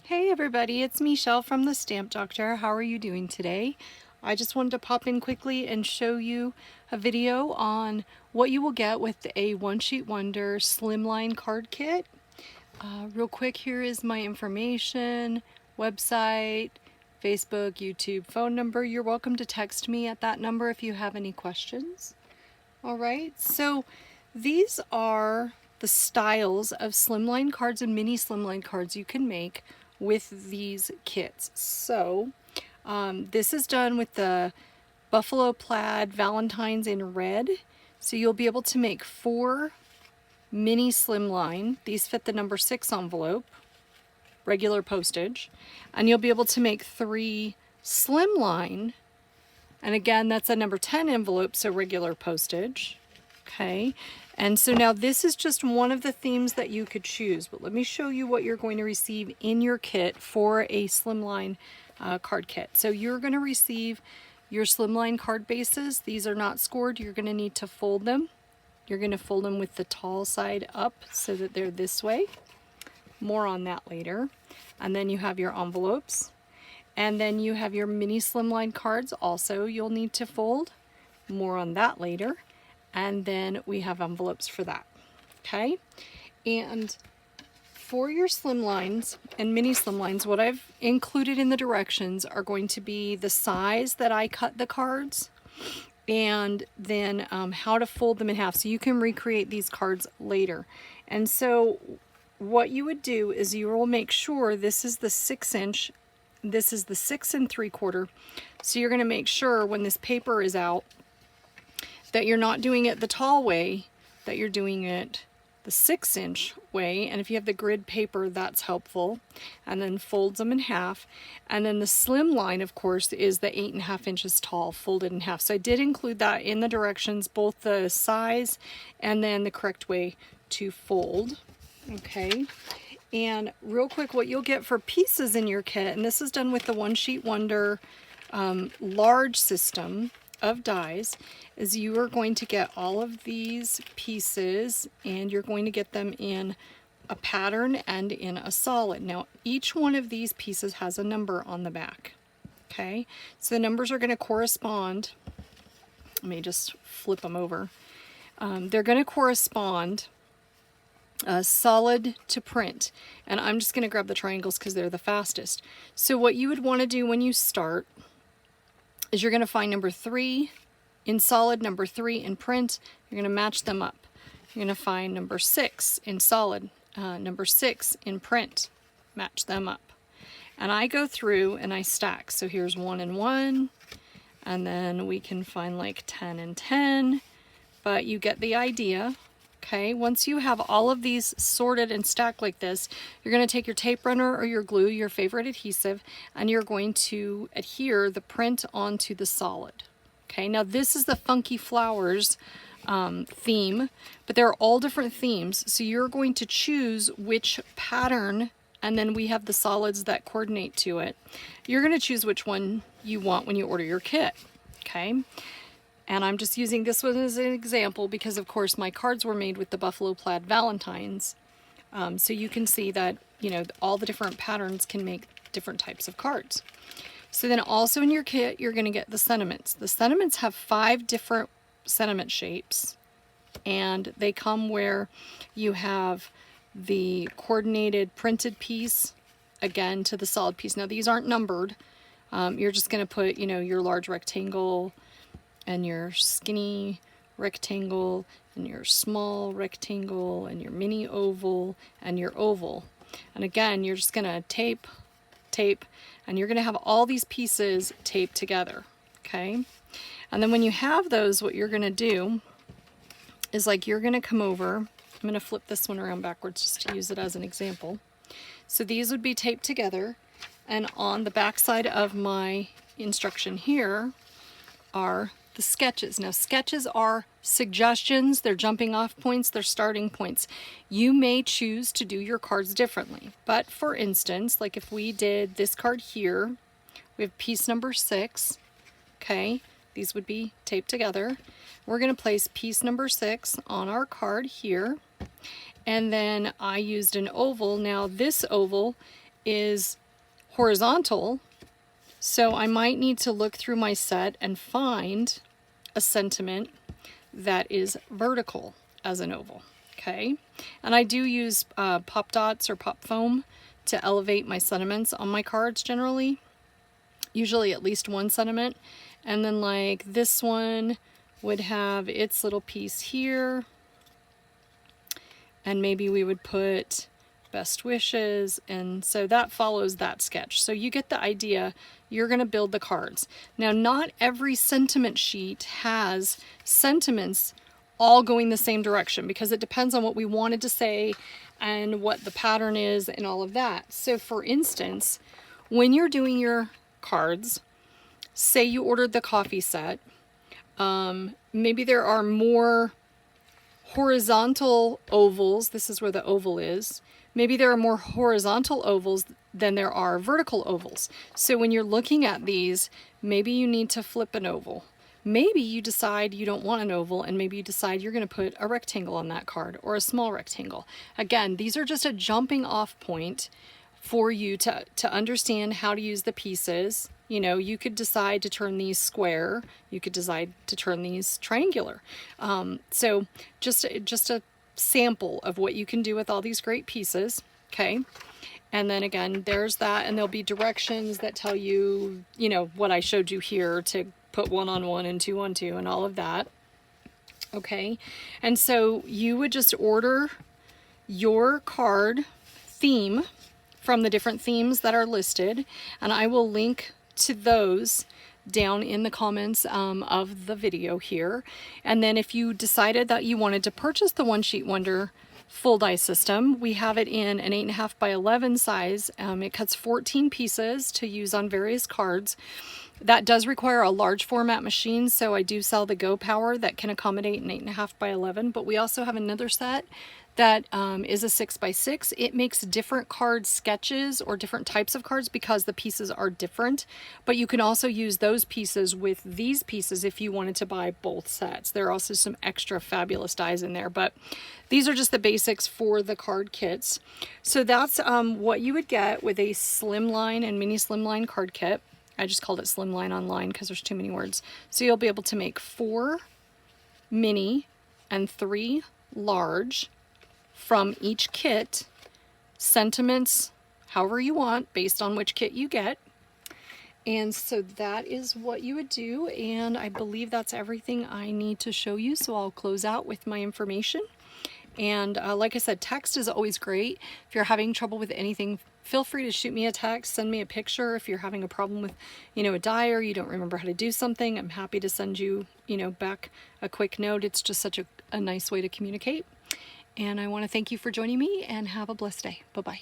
Hey everybody, it's Michelle from the Stamp Doctor. How are you doing today? I just wanted to pop in quickly and show you a video on what you will get with a One Sheet Wonder Slimline Card Kit. Real quick, here is my information, website, Facebook, YouTube, phone number. You're welcome to text me at that number if you have any questions. Alright, so these are the styles of slimline cards and mini slimline cards you can make with these kits. So this is done with the buffalo plaid Valentine's in red. So you'll be able to make 4 mini slimline. These fit the number 6 envelope, regular postage. And you'll be able to make 3 slimline. And again, that's a number 10 envelope, so regular postage. Okay, and so now this is just one of the themes that you could choose, but let me show you what you're going to receive in your kit for a slimline card kit. So you're going to receive your slimline card bases. These are not scored. You're going to need to fold them. You're going to fold them with the tall side up so that they're this way. More on that later. And then you have your envelopes. And then you have your mini slimline cards also you'll need to fold. More on that later. And then we have envelopes for that. Okay? And for your slimlines and mini slimlines, what I've included in the directions are going to be the size that I cut the cards and then how to fold them in half so you can recreate these cards later. And so what you would do is you will make sure this is the 6-inch, this is the 6 3/4. So you're going to make sure when this paper is out that you're not doing it the tall way, that you're doing it the 6-inch way. And if you have the grid paper, that's helpful. And then folds them in half. And then the slim line, of course, is the 8.5 inches tall, folded in half. So I did include that in the directions, both the size and then the correct way to fold. Okay. And real quick, what you'll get for pieces in your kit, and this is done with the One Sheet Wonder large system of dies, is you are going to get all of these pieces and you're going to get them in a pattern and in a solid. Now each one of these pieces has a number on the back. Okay, so the numbers are going to correspond. Let me just flip them over. They're going to correspond solid to print, and I'm just going to grab the triangles because they're the fastest. So what you would want to do when you start is you're going to find number 3 in solid, number 3 in print. You're going to match them up. You're going to find number 6 in solid, number 6 in print. Match them up. And I go through and I stack. So here's 1 and 1, and then we can find like 10 and 10, but you get the idea. Okay, once you have all of these sorted and stacked like this, you're going to take your tape runner or your glue, your favorite adhesive, and you're going to adhere the print onto the solid. Okay, now this is the Funky Flowers theme, but they're all different themes, so you're going to choose which pattern, and then we have the solids that coordinate to it. You're going to choose which one you want when you order your kit. Okay. And I'm just using this one as an example because, of course, my cards were made with the buffalo plaid Valentine's. So you can see that, you know, all the different patterns can make different types of cards. So then also in your kit, you're going to get the sentiments. The sentiments have 5 different sentiment shapes. And they come where you have the coordinated printed piece, again, to the solid piece. Now, these aren't numbered. You're just going to put, you know, your large rectangle and your skinny rectangle and your small rectangle and your mini oval and your oval. And again, you're just going to tape, and you're going to have all these pieces taped together. Okay. And then when you have those, what you're going to do is, like, you're going to come over. I'm going to flip this one around backwards just to use it as an example. So these would be taped together, and on the back side of my instruction here are the sketches. Now, sketches are suggestions, they're jumping off points, they're starting points. You may choose to do your cards differently, but for instance, like if we did this card here, we have piece number 6. Okay, these would be taped together. We're going to place piece number 6 on our card here, and then I used an oval. Now this oval is horizontal, so I might need to look through my set and find a sentiment that is vertical as an oval. Okay, and I do use pop dots or pop foam to elevate my sentiments on my cards generally, usually at least one sentiment. And then like this one would have its little piece here, and maybe we would put best wishes, and so that follows that sketch. So you get the idea. You're going to build the cards. Now, not every sentiment sheet has sentiments all going the same direction, because it depends on what we wanted to say and what the pattern is and all of that. So for instance, when you're doing your cards, say you ordered the coffee set, maybe there are more horizontal ovals. This is where the oval is. Maybe there are more horizontal ovals than there are vertical ovals. So when you're looking at these, maybe you need to flip an oval. Maybe you decide you don't want an oval, and maybe you decide you're going to put a rectangle on that card, or a small rectangle. Again, these are just a jumping off point for you to understand how to use the pieces. You know, you could decide to turn these square, you could decide to turn these triangular. So just a sample of what you can do with all these great pieces. Okay, and then again, there's that, and there'll be directions that tell you, you know, what I showed you here, to put 1 on 1 and 2 on 2 and all of that. Okay, and so you would just order your card theme from the different themes that are listed, and I will link to those down in the comments of the video here. And then if you decided that you wanted to purchase the One Sheet Wonder full die system, we have it in an 8.5 by 11 size. It cuts 14 pieces to use on various cards. That does require a large format machine, so I do sell the Go Power that can accommodate an 8.5 by 11, but we also have another set that is a 6 by 6. It makes different card sketches or different types of cards because the pieces are different, but you can also use those pieces with these pieces if you wanted to buy both sets. There are also some extra fabulous dies in there, but these are just the basics for the card kits. So that's what you would get with a Slimline and Mini Slimline card kit. I just called it Slimline online because there's too many words. So you'll be able to make 4 mini and 3 large from each kit, sentiments however you want based on which kit you get. And so that is what you would do, and I believe that's everything I need to show you, so I'll close out with my information. And like I said, text is always great. If you're having trouble with anything, feel free to shoot me a text, send me a picture. If you're having a problem with, you know, a die, or you don't remember how to do something, I'm happy to send you, you know, back a quick note. It's just such a nice way to communicate. And I want to thank you for joining me, and have a blessed day. Bye-bye.